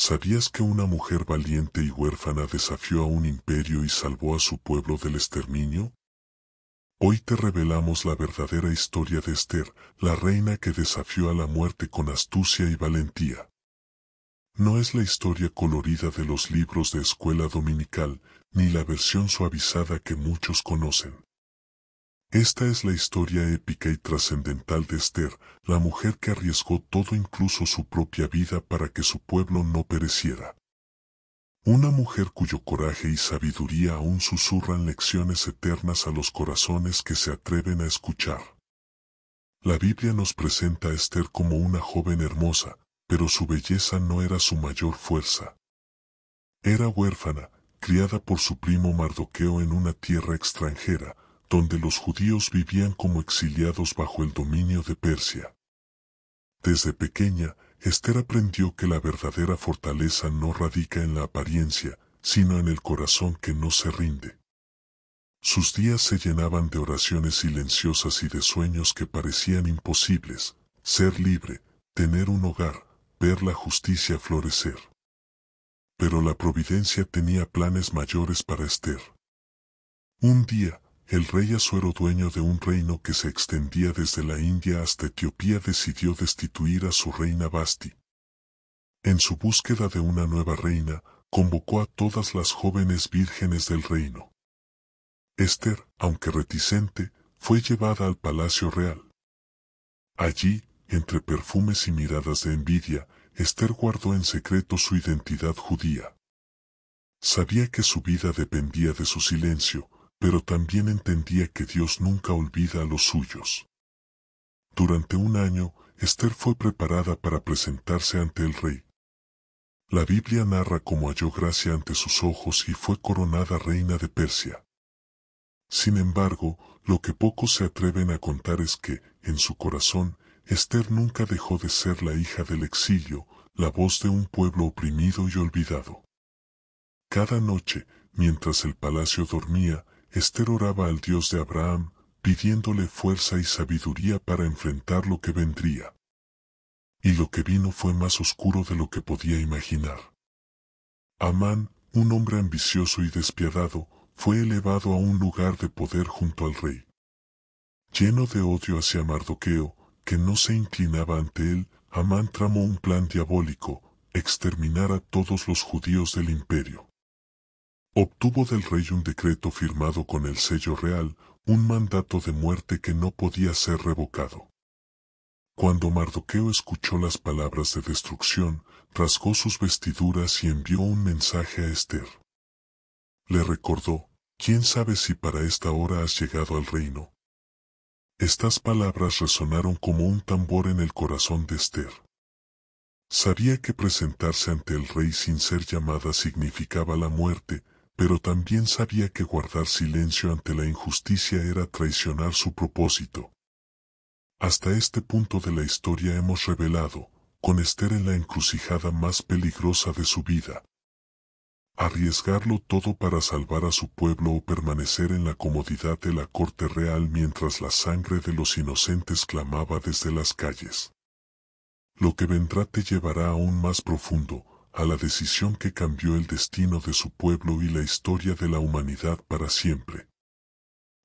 ¿Sabías que una mujer valiente y huérfana desafió a un imperio y salvó a su pueblo del exterminio? Hoy te revelamos la verdadera historia de Esther, la reina que desafió a la muerte con astucia y valentía. No es la historia colorida de los libros de escuela dominical, ni la versión suavizada que muchos conocen. Esta es la historia épica y trascendental de Esther, la mujer que arriesgó todo, incluso su propia vida, para que su pueblo no pereciera. Una mujer cuyo coraje y sabiduría aún susurran lecciones eternas a los corazones que se atreven a escuchar. La Biblia nos presenta a Esther como una joven hermosa, pero su belleza no era su mayor fuerza. Era huérfana, criada por su primo Mardoqueo en una tierra extranjera, donde los judíos vivían como exiliados bajo el dominio de Persia. Desde pequeña, Esther aprendió que la verdadera fortaleza no radica en la apariencia, sino en el corazón que no se rinde. Sus días se llenaban de oraciones silenciosas y de sueños que parecían imposibles: ser libre, tener un hogar, ver la justicia florecer. Pero la providencia tenía planes mayores para Esther. Un día, el rey Asuero, dueño de un reino que se extendía desde la India hasta Etiopía, decidió destituir a su reina Vasti. En su búsqueda de una nueva reina, convocó a todas las jóvenes vírgenes del reino. Esther, aunque reticente, fue llevada al palacio real. Allí, entre perfumes y miradas de envidia, Esther guardó en secreto su identidad judía. Sabía que su vida dependía de su silencio, pero también entendía que Dios nunca olvida a los suyos. Durante un año, Esther fue preparada para presentarse ante el rey. La Biblia narra cómo halló gracia ante sus ojos y fue coronada reina de Persia. Sin embargo, lo que pocos se atreven a contar es que, en su corazón, Esther nunca dejó de ser la hija del exilio, la voz de un pueblo oprimido y olvidado. Cada noche, mientras el palacio dormía, Esther oraba al Dios de Abraham, pidiéndole fuerza y sabiduría para enfrentar lo que vendría. Y lo que vino fue más oscuro de lo que podía imaginar. Amán, un hombre ambicioso y despiadado, fue elevado a un lugar de poder junto al rey. Lleno de odio hacia Mardoqueo, que no se inclinaba ante él, Amán tramó un plan diabólico: exterminar a todos los judíos del imperio. Obtuvo del rey un decreto firmado con el sello real, un mandato de muerte que no podía ser revocado. Cuando Mardoqueo escuchó las palabras de destrucción, rasgó sus vestiduras y envió un mensaje a Esther. Le recordó: ¿quién sabe si para esta hora has llegado al reino? Estas palabras resonaron como un tambor en el corazón de Esther. Sabía que presentarse ante el rey sin ser llamada significaba la muerte, pero también sabía que guardar silencio ante la injusticia era traicionar su propósito. Hasta este punto de la historia hemos revelado, con Esther en la encrucijada más peligrosa de su vida: arriesgarlo todo para salvar a su pueblo o permanecer en la comodidad de la corte real mientras la sangre de los inocentes clamaba desde las calles. Lo que vendrá te llevará aún más profundo, a la decisión que cambió el destino de su pueblo y la historia de la humanidad para siempre.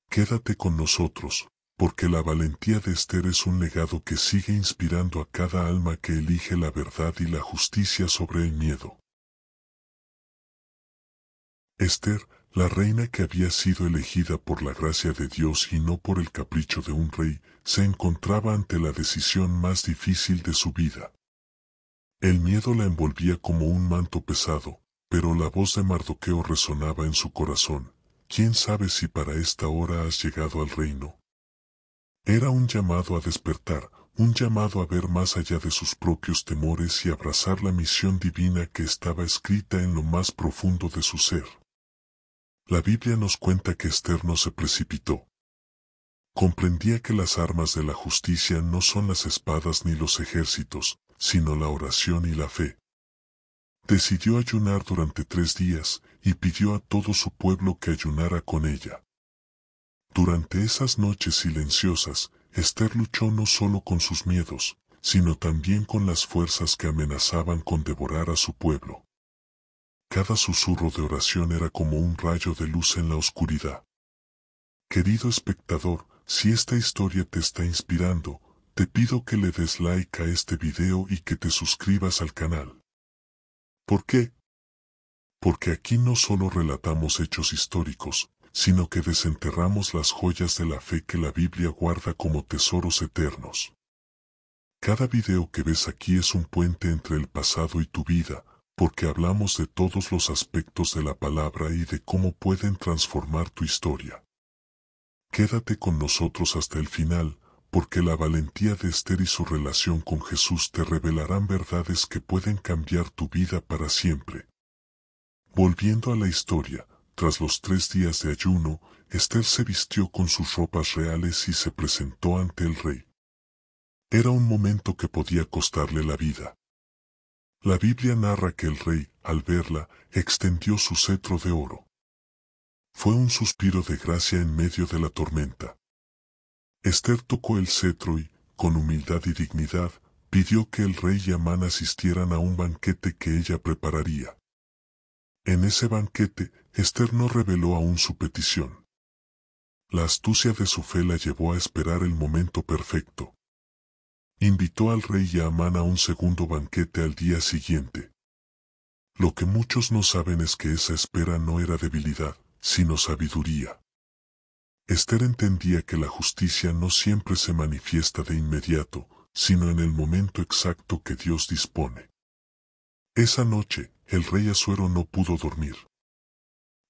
Quédate con nosotros, porque la valentía de Esther es un legado que sigue inspirando a cada alma que elige la verdad y la justicia sobre el miedo. Esther, la reina que había sido elegida por la gracia de Dios y no por el capricho de un rey, se encontraba ante la decisión más difícil de su vida. El miedo la envolvía como un manto pesado, pero la voz de Mardoqueo resonaba en su corazón: ¿quién sabe si para esta hora has llegado al reino? Era un llamado a despertar, un llamado a ver más allá de sus propios temores y abrazar la misión divina que estaba escrita en lo más profundo de su ser. La Biblia nos cuenta que Esther no se precipitó. Comprendía que las armas de la justicia no son las espadas ni los ejércitos, sino la oración y la fe. Decidió ayunar durante 3 días, y pidió a todo su pueblo que ayunara con ella. Durante esas noches silenciosas, Esther luchó no solo con sus miedos, sino también con las fuerzas que amenazaban con devorar a su pueblo. Cada susurro de oración era como un rayo de luz en la oscuridad. Querido espectador, si esta historia te está inspirando, te pido que le des like a este video y que te suscribas al canal. ¿Por qué? Porque aquí no solo relatamos hechos históricos, sino que desenterramos las joyas de la fe que la Biblia guarda como tesoros eternos. Cada video que ves aquí es un puente entre el pasado y tu vida, porque hablamos de todos los aspectos de la palabra y de cómo pueden transformar tu historia. Quédate con nosotros hasta el final, porque la valentía de Esther y su relación con Jesús te revelarán verdades que pueden cambiar tu vida para siempre. Volviendo a la historia, tras los 3 días de ayuno, Esther se vistió con sus ropas reales y se presentó ante el rey. Era un momento que podía costarle la vida. La Biblia narra que el rey, al verla, extendió su cetro de oro. Fue un suspiro de gracia en medio de la tormenta. Esther tocó el cetro y, con humildad y dignidad, pidió que el rey y Amán asistieran a un banquete que ella prepararía. En ese banquete, Esther no reveló aún su petición. La astucia de su fe la llevó a esperar el momento perfecto. Invitó al rey y a Amán a un segundo banquete al día siguiente. Lo que muchos no saben es que esa espera no era debilidad, sino sabiduría. Esther entendía que la justicia no siempre se manifiesta de inmediato, sino en el momento exacto que Dios dispone. Esa noche, el rey Asuero no pudo dormir.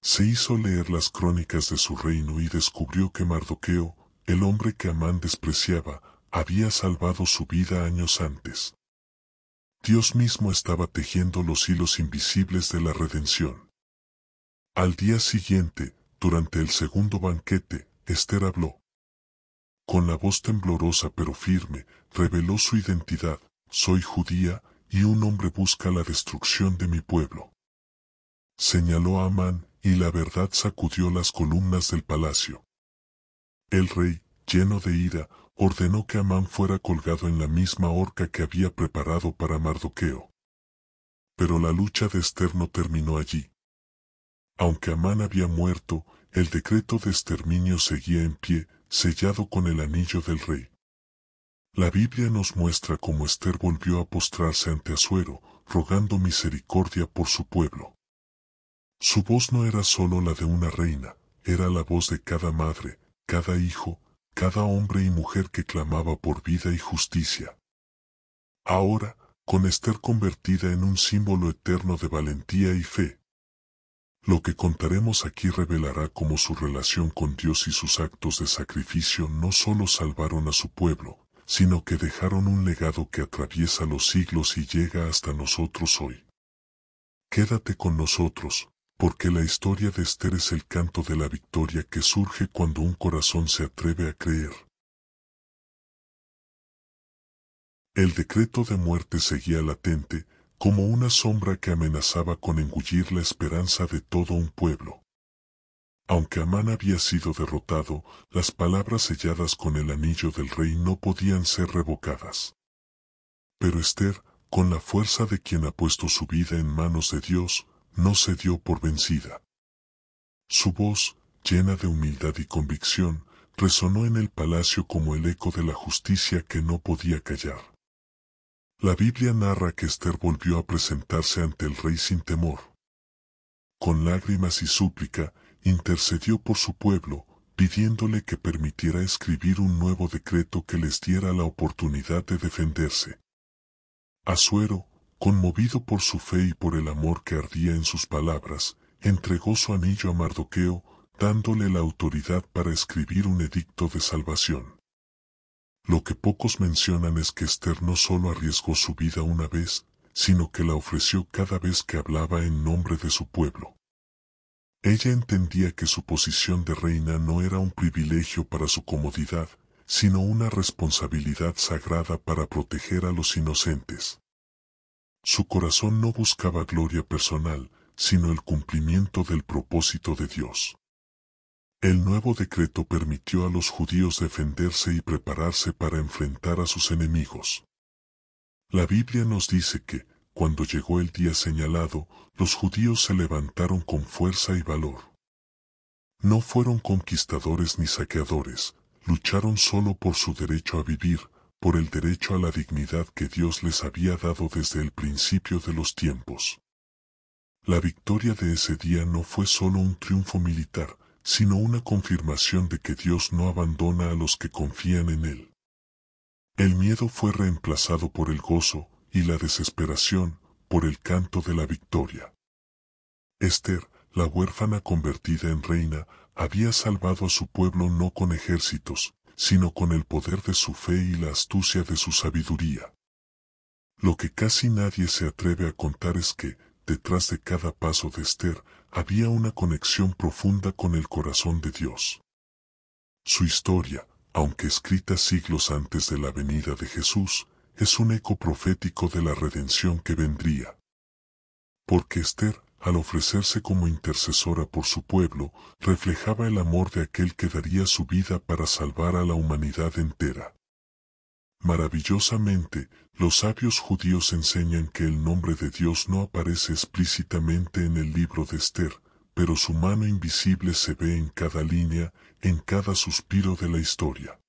Se hizo leer las crónicas de su reino y descubrió que Mardoqueo, el hombre que Amán despreciaba, había salvado su vida años antes. Dios mismo estaba tejiendo los hilos invisibles de la redención. Al día siguiente, durante el segundo banquete, Esther habló. Con la voz temblorosa pero firme, reveló su identidad: soy judía, y un hombre busca la destrucción de mi pueblo. Señaló a Amán, y la verdad sacudió las columnas del palacio. El rey, lleno de ira, ordenó que Amán fuera colgado en la misma horca que había preparado para Mardoqueo. Pero la lucha de Esther no terminó allí. Aunque Amán había muerto, el decreto de exterminio seguía en pie, sellado con el anillo del rey. La Biblia nos muestra cómo Esther volvió a postrarse ante Asuero, rogando misericordia por su pueblo. Su voz no era solo la de una reina, era la voz de cada madre, cada hijo, cada hombre y mujer que clamaba por vida y justicia. Ahora, con Esther convertida en un símbolo eterno de valentía y fe, lo que contaremos aquí revelará cómo su relación con Dios y sus actos de sacrificio no solo salvaron a su pueblo, sino que dejaron un legado que atraviesa los siglos y llega hasta nosotros hoy. Quédate con nosotros, porque la historia de Esther es el canto de la victoria que surge cuando un corazón se atreve a creer. El decreto de muerte seguía latente, como una sombra que amenazaba con engullir la esperanza de todo un pueblo. Aunque Amán había sido derrotado, las palabras selladas con el anillo del rey no podían ser revocadas. Pero Esther, con la fuerza de quien ha puesto su vida en manos de Dios, no se dio por vencida. Su voz, llena de humildad y convicción, resonó en el palacio como el eco de la justicia que no podía callar. La Biblia narra que Esther volvió a presentarse ante el rey sin temor. Con lágrimas y súplica, intercedió por su pueblo, pidiéndole que permitiera escribir un nuevo decreto que les diera la oportunidad de defenderse. Asuero, conmovido por su fe y por el amor que ardía en sus palabras, entregó su anillo a Mardoqueo, dándole la autoridad para escribir un edicto de salvación. Lo que pocos mencionan es que Esther no solo arriesgó su vida una vez, sino que la ofreció cada vez que hablaba en nombre de su pueblo. Ella entendía que su posición de reina no era un privilegio para su comodidad, sino una responsabilidad sagrada para proteger a los inocentes. Su corazón no buscaba gloria personal, sino el cumplimiento del propósito de Dios. El nuevo decreto permitió a los judíos defenderse y prepararse para enfrentar a sus enemigos. La Biblia nos dice que, cuando llegó el día señalado, los judíos se levantaron con fuerza y valor. No fueron conquistadores ni saqueadores, lucharon solo por su derecho a vivir, por el derecho a la dignidad que Dios les había dado desde el principio de los tiempos. La victoria de ese día no fue solo un triunfo militar, sino una confirmación de que Dios no abandona a los que confían en Él. El miedo fue reemplazado por el gozo, y la desesperación, por el canto de la victoria. Esther, la huérfana convertida en reina, había salvado a su pueblo no con ejércitos, sino con el poder de su fe y la astucia de su sabiduría. Lo que casi nadie se atreve a contar es que, detrás de cada paso de Esther, había una conexión profunda con el corazón de Dios. Su historia, aunque escrita siglos antes de la venida de Jesús, es un eco profético de la redención que vendría. Porque Esther, al ofrecerse como intercesora por su pueblo, reflejaba el amor de aquel que daría su vida para salvar a la humanidad entera. Maravillosamente, los sabios judíos enseñan que el nombre de Dios no aparece explícitamente en el libro de Esther, pero su mano invisible se ve en cada línea, en cada suspiro de la historia.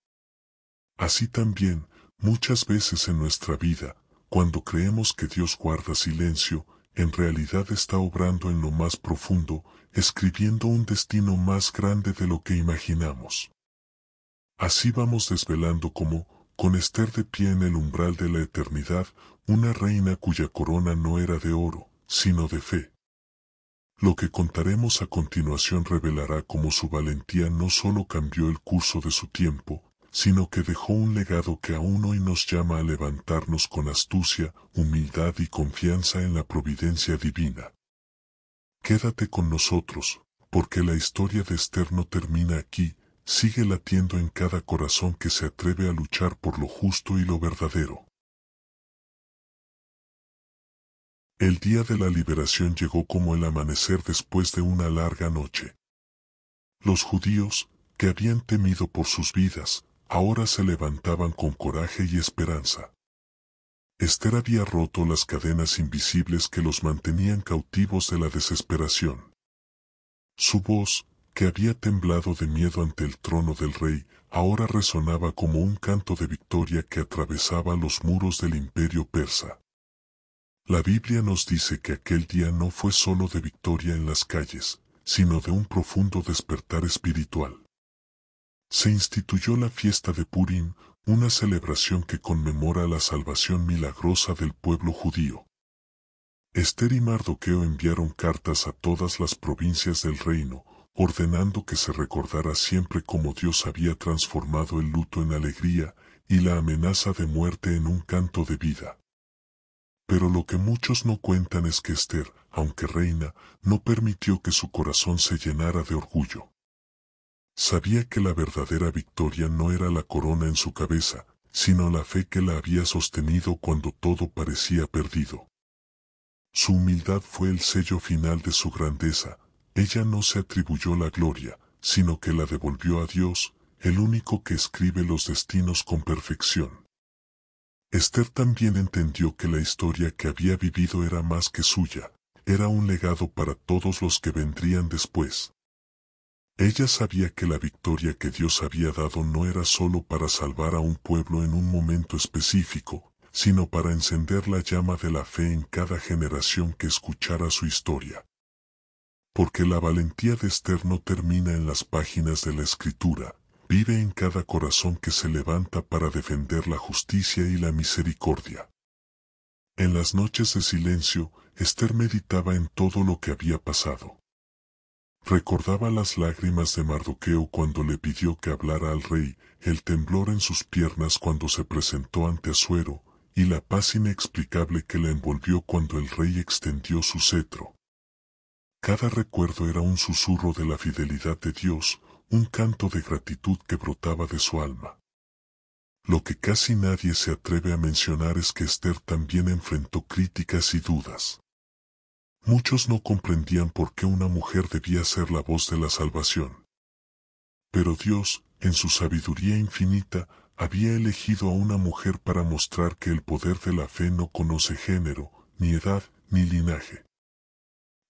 Así también, muchas veces en nuestra vida, cuando creemos que Dios guarda silencio, en realidad está obrando en lo más profundo, escribiendo un destino más grande de lo que imaginamos. Así vamos desvelando cómo, con Esther de pie en el umbral de la eternidad, una reina cuya corona no era de oro, sino de fe. Lo que contaremos a continuación revelará cómo su valentía no solo cambió el curso de su tiempo, sino que dejó un legado que aún hoy nos llama a levantarnos con astucia, humildad y confianza en la providencia divina. Quédate con nosotros, porque la historia de Esther no termina aquí, sigue latiendo en cada corazón que se atreve a luchar por lo justo y lo verdadero. El día de la liberación llegó como el amanecer después de una larga noche. Los judíos, que habían temido por sus vidas, ahora se levantaban con coraje y esperanza. Esther había roto las cadenas invisibles que los mantenían cautivos de la desesperación. Su voz, que había temblado de miedo ante el trono del rey, ahora resonaba como un canto de victoria que atravesaba los muros del imperio persa. La Biblia nos dice que aquel día no fue solo de victoria en las calles, sino de un profundo despertar espiritual. Se instituyó la fiesta de Purim, una celebración que conmemora la salvación milagrosa del pueblo judío. Esther y Mardoqueo enviaron cartas a todas las provincias del reino, ordenando que se recordara siempre cómo Dios había transformado el luto en alegría y la amenaza de muerte en un canto de vida. Pero lo que muchos no cuentan es que Esther, aunque reina, no permitió que su corazón se llenara de orgullo. Sabía que la verdadera victoria no era la corona en su cabeza, sino la fe que la había sostenido cuando todo parecía perdido. Su humildad fue el sello final de su grandeza. Ella no se atribuyó la gloria, sino que la devolvió a Dios, el único que escribe los destinos con perfección. Esther también entendió que la historia que había vivido era más que suya, era un legado para todos los que vendrían después. Ella sabía que la victoria que Dios había dado no era solo para salvar a un pueblo en un momento específico, sino para encender la llama de la fe en cada generación que escuchara su historia. Porque la valentía de Esther no termina en las páginas de la Escritura, vive en cada corazón que se levanta para defender la justicia y la misericordia. En las noches de silencio, Esther meditaba en todo lo que había pasado. Recordaba las lágrimas de Mardoqueo cuando le pidió que hablara al rey, el temblor en sus piernas cuando se presentó ante Asuero, y la paz inexplicable que la envolvió cuando el rey extendió su cetro. Cada recuerdo era un susurro de la fidelidad de Dios, un canto de gratitud que brotaba de su alma. Lo que casi nadie se atreve a mencionar es que Esther también enfrentó críticas y dudas. Muchos no comprendían por qué una mujer debía ser la voz de la salvación. Pero Dios, en su sabiduría infinita, había elegido a una mujer para mostrar que el poder de la fe no conoce género, ni edad, ni linaje.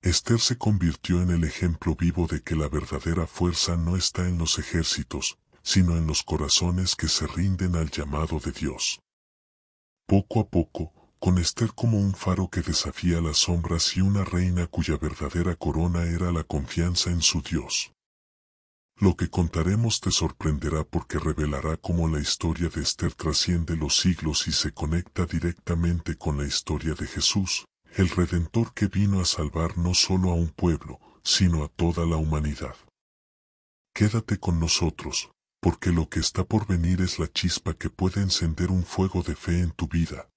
Esther se convirtió en el ejemplo vivo de que la verdadera fuerza no está en los ejércitos, sino en los corazones que se rinden al llamado de Dios. Poco a poco, con Esther como un faro que desafía las sombras y una reina cuya verdadera corona era la confianza en su Dios. Lo que contaremos te sorprenderá porque revelará cómo la historia de Esther trasciende los siglos y se conecta directamente con la historia de Jesús, el Redentor que vino a salvar no solo a un pueblo, sino a toda la humanidad. Quédate con nosotros, porque lo que está por venir es la chispa que puede encender un fuego de fe en tu vida.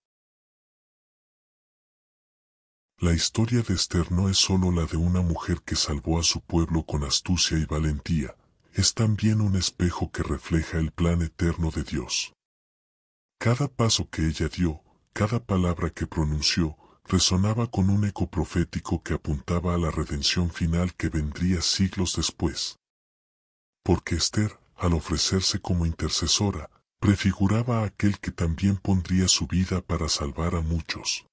La historia de Esther no es solo la de una mujer que salvó a su pueblo con astucia y valentía, es también un espejo que refleja el plan eterno de Dios. Cada paso que ella dio, cada palabra que pronunció, resonaba con un eco profético que apuntaba a la redención final que vendría siglos después. Porque Esther, al ofrecerse como intercesora, prefiguraba a aquel que también pondría su vida para salvar a muchos.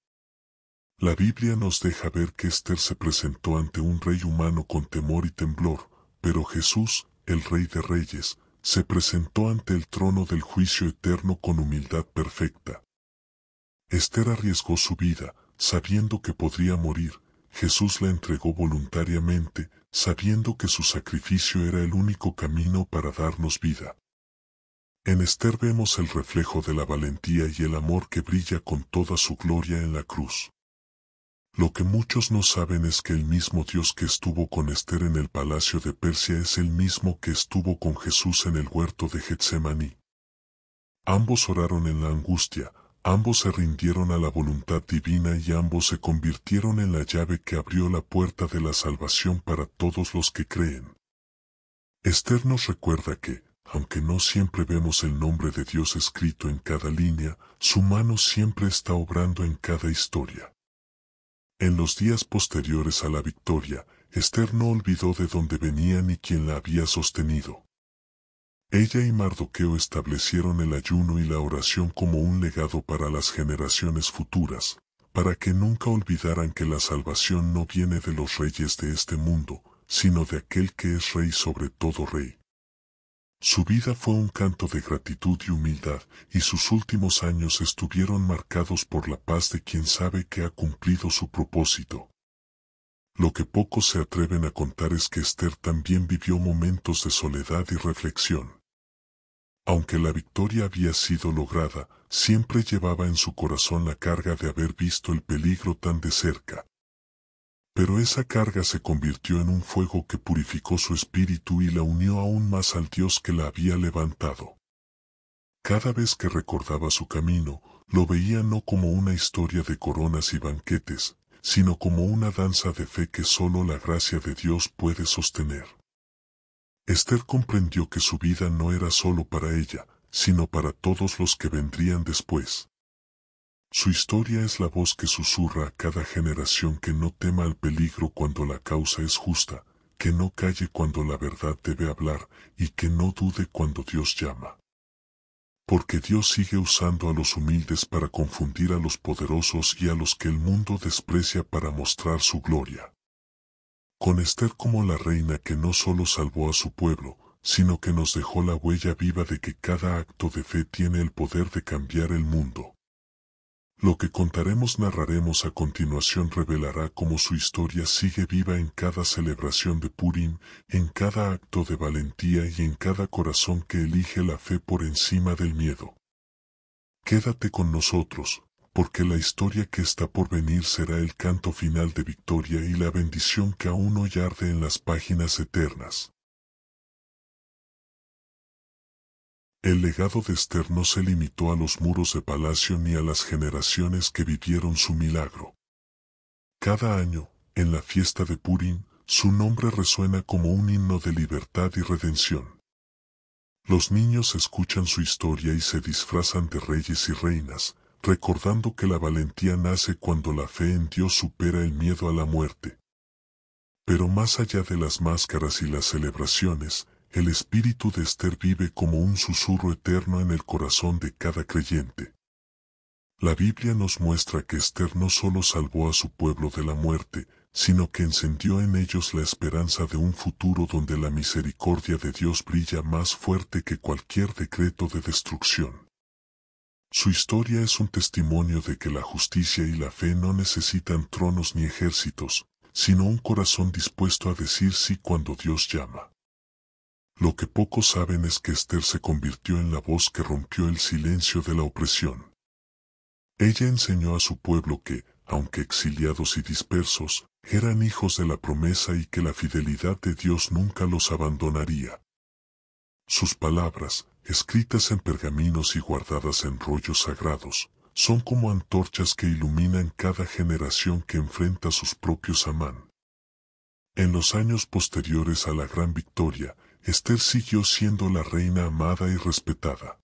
La Biblia nos deja ver que Esther se presentó ante un rey humano con temor y temblor, pero Jesús, el Rey de Reyes, se presentó ante el trono del juicio eterno con humildad perfecta. Esther arriesgó su vida, sabiendo que podría morir. Jesús la entregó voluntariamente, sabiendo que su sacrificio era el único camino para darnos vida. En Esther vemos el reflejo de la valentía y el amor que brilla con toda su gloria en la cruz. Lo que muchos no saben es que el mismo Dios que estuvo con Esther en el palacio de Persia es el mismo que estuvo con Jesús en el huerto de Getsemaní. Ambos oraron en la angustia, ambos se rindieron a la voluntad divina y ambos se convirtieron en la llave que abrió la puerta de la salvación para todos los que creen. Esther nos recuerda que, aunque no siempre vemos el nombre de Dios escrito en cada línea, su mano siempre está obrando en cada historia. En los días posteriores a la victoria, Esther no olvidó de dónde venía ni quién la había sostenido. Ella y Mardoqueo establecieron el ayuno y la oración como un legado para las generaciones futuras, para que nunca olvidaran que la salvación no viene de los reyes de este mundo, sino de aquel que es rey sobre todo rey. Su vida fue un canto de gratitud y humildad, y sus últimos años estuvieron marcados por la paz de quien sabe que ha cumplido su propósito. Lo que pocos se atreven a contar es que Esther también vivió momentos de soledad y reflexión. Aunque la victoria había sido lograda, siempre llevaba en su corazón la carga de haber visto el peligro tan de cerca. Pero esa carga se convirtió en un fuego que purificó su espíritu y la unió aún más al Dios que la había levantado. Cada vez que recordaba su camino, lo veía no como una historia de coronas y banquetes, sino como una danza de fe que solo la gracia de Dios puede sostener. Esther comprendió que su vida no era solo para ella, sino para todos los que vendrían después. Su historia es la voz que susurra a cada generación que no tema al peligro cuando la causa es justa, que no calle cuando la verdad debe hablar y que no dude cuando Dios llama. Porque Dios sigue usando a los humildes para confundir a los poderosos y a los que el mundo desprecia para mostrar su gloria. Con Esther como la reina que no solo salvó a su pueblo, sino que nos dejó la huella viva de que cada acto de fe tiene el poder de cambiar el mundo. Lo que narraremos a continuación revelará cómo su historia sigue viva en cada celebración de Purim, en cada acto de valentía y en cada corazón que elige la fe por encima del miedo. Quédate con nosotros, porque la historia que está por venir será el canto final de victoria y la bendición que aún hoy arde en las páginas eternas. El legado de Esther no se limitó a los muros de palacio ni a las generaciones que vivieron su milagro. Cada año, en la fiesta de Purim, su nombre resuena como un himno de libertad y redención. Los niños escuchan su historia y se disfrazan de reyes y reinas, recordando que la valentía nace cuando la fe en Dios supera el miedo a la muerte. Pero más allá de las máscaras y las celebraciones, el espíritu de Esther vive como un susurro eterno en el corazón de cada creyente. La Biblia nos muestra que Esther no solo salvó a su pueblo de la muerte, sino que encendió en ellos la esperanza de un futuro donde la misericordia de Dios brilla más fuerte que cualquier decreto de destrucción. Su historia es un testimonio de que la justicia y la fe no necesitan tronos ni ejércitos, sino un corazón dispuesto a decir sí cuando Dios llama. Lo que pocos saben es que Esther se convirtió en la voz que rompió el silencio de la opresión. Ella enseñó a su pueblo que, aunque exiliados y dispersos, eran hijos de la promesa y que la fidelidad de Dios nunca los abandonaría. Sus palabras, escritas en pergaminos y guardadas en rollos sagrados, son como antorchas que iluminan cada generación que enfrenta sus propios Amán. En los años posteriores a la gran victoria, Esther siguió siendo la reina amada y respetada.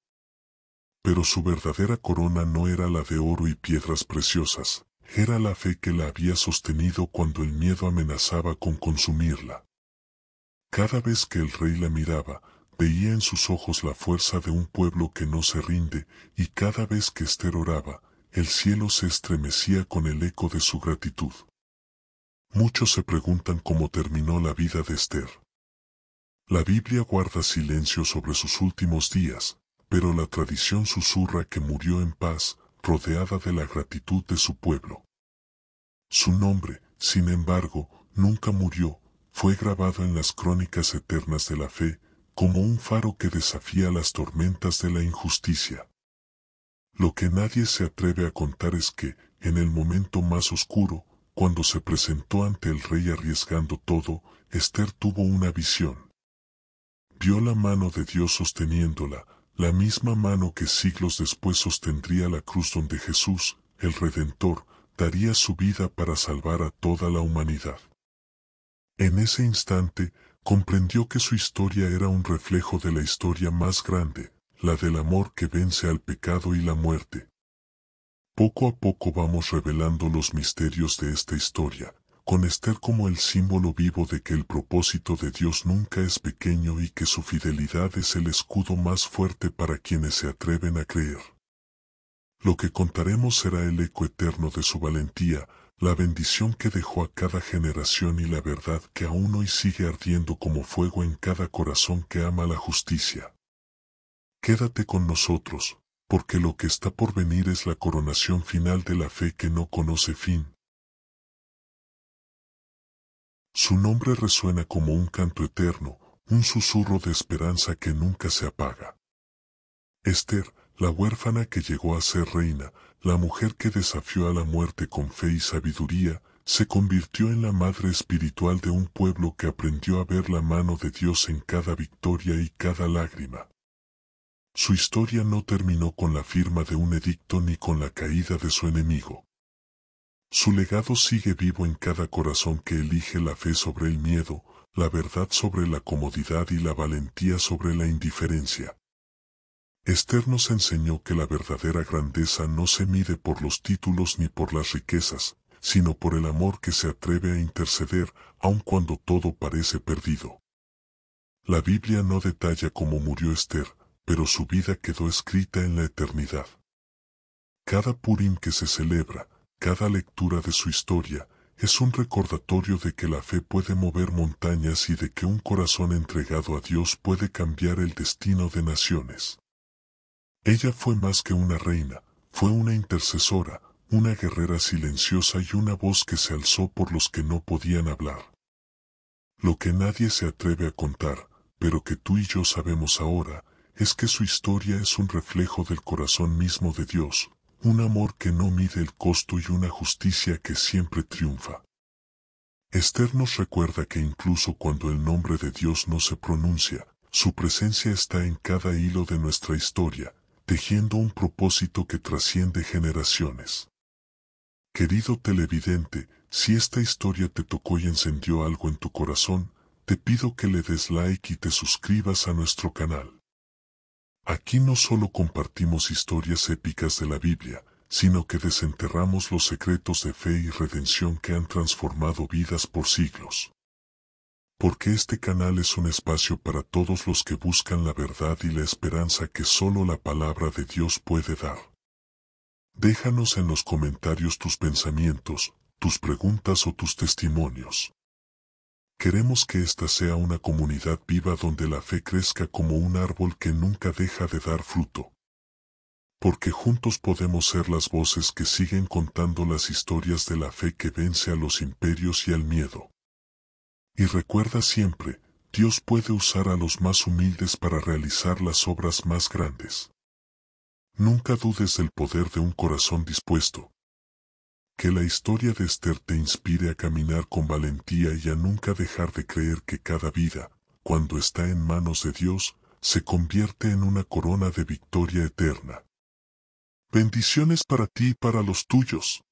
Pero su verdadera corona no era la de oro y piedras preciosas, era la fe que la había sostenido cuando el miedo amenazaba con consumirla. Cada vez que el rey la miraba, veía en sus ojos la fuerza de un pueblo que no se rinde, y cada vez que Esther oraba, el cielo se estremecía con el eco de su gratitud. Muchos se preguntan cómo terminó la vida de Esther. La Biblia guarda silencio sobre sus últimos días, pero la tradición susurra que murió en paz, rodeada de la gratitud de su pueblo. Su nombre, sin embargo, nunca murió, fue grabado en las crónicas eternas de la fe, como un faro que desafía las tormentas de la injusticia. Lo que nadie se atreve a contar es que, en el momento más oscuro, cuando se presentó ante el rey arriesgando todo, Esther tuvo una visión. Vio la mano de Dios sosteniéndola, la misma mano que siglos después sostendría la cruz donde Jesús, el Redentor, daría su vida para salvar a toda la humanidad. En ese instante, comprendió que su historia era un reflejo de la historia más grande, la del amor que vence al pecado y la muerte. Poco a poco vamos revelando los misterios de esta historia, con Esther como el símbolo vivo de que el propósito de Dios nunca es pequeño y que su fidelidad es el escudo más fuerte para quienes se atreven a creer. Lo que contaremos será el eco eterno de su valentía, la bendición que dejó a cada generación y la verdad que aún hoy sigue ardiendo como fuego en cada corazón que ama la justicia. Quédate con nosotros, porque lo que está por venir es la coronación final de la fe que no conoce fin. Su nombre resuena como un canto eterno, un susurro de esperanza que nunca se apaga. Esther, la huérfana que llegó a ser reina, la mujer que desafió a la muerte con fe y sabiduría, se convirtió en la madre espiritual de un pueblo que aprendió a ver la mano de Dios en cada victoria y cada lágrima. Su historia no terminó con la firma de un edicto ni con la caída de su enemigo. Su legado sigue vivo en cada corazón que elige la fe sobre el miedo, la verdad sobre la comodidad y la valentía sobre la indiferencia. Esther nos enseñó que la verdadera grandeza no se mide por los títulos ni por las riquezas, sino por el amor que se atreve a interceder, aun cuando todo parece perdido. La Biblia no detalla cómo murió Esther, pero su vida quedó escrita en la eternidad. Cada Purim que se celebra, cada lectura de su historia, es un recordatorio de que la fe puede mover montañas y de que un corazón entregado a Dios puede cambiar el destino de naciones. Ella fue más que una reina, fue una intercesora, una guerrera silenciosa y una voz que se alzó por los que no podían hablar. Lo que nadie se atreve a contar, pero que tú y yo sabemos ahora, es que su historia es un reflejo del corazón mismo de Dios, un amor que no mide el costo y una justicia que siempre triunfa. Esther nos recuerda que incluso cuando el nombre de Dios no se pronuncia, su presencia está en cada hilo de nuestra historia, tejiendo un propósito que trasciende generaciones. Querido televidente, si esta historia te tocó y encendió algo en tu corazón, te pido que le des like y te suscribas a nuestro canal. Aquí no solo compartimos historias épicas de la Biblia, sino que desenterramos los secretos de fe y redención que han transformado vidas por siglos. porque este canal es un espacio para todos los que buscan la verdad y la esperanza que solo la palabra de Dios puede dar. Déjanos en los comentarios tus pensamientos, tus preguntas o tus testimonios. Queremos que esta sea una comunidad viva donde la fe crezca como un árbol que nunca deja de dar fruto. Porque juntos podemos ser las voces que siguen contando las historias de la fe que vence a los imperios y al miedo. Y recuerda siempre, Dios puede usar a los más humildes para realizar las obras más grandes. Nunca dudes del poder de un corazón dispuesto. Que la historia de Esther te inspire a caminar con valentía y a nunca dejar de creer que cada vida, cuando está en manos de Dios, se convierte en una corona de victoria eterna. Bendiciones para ti y para los tuyos.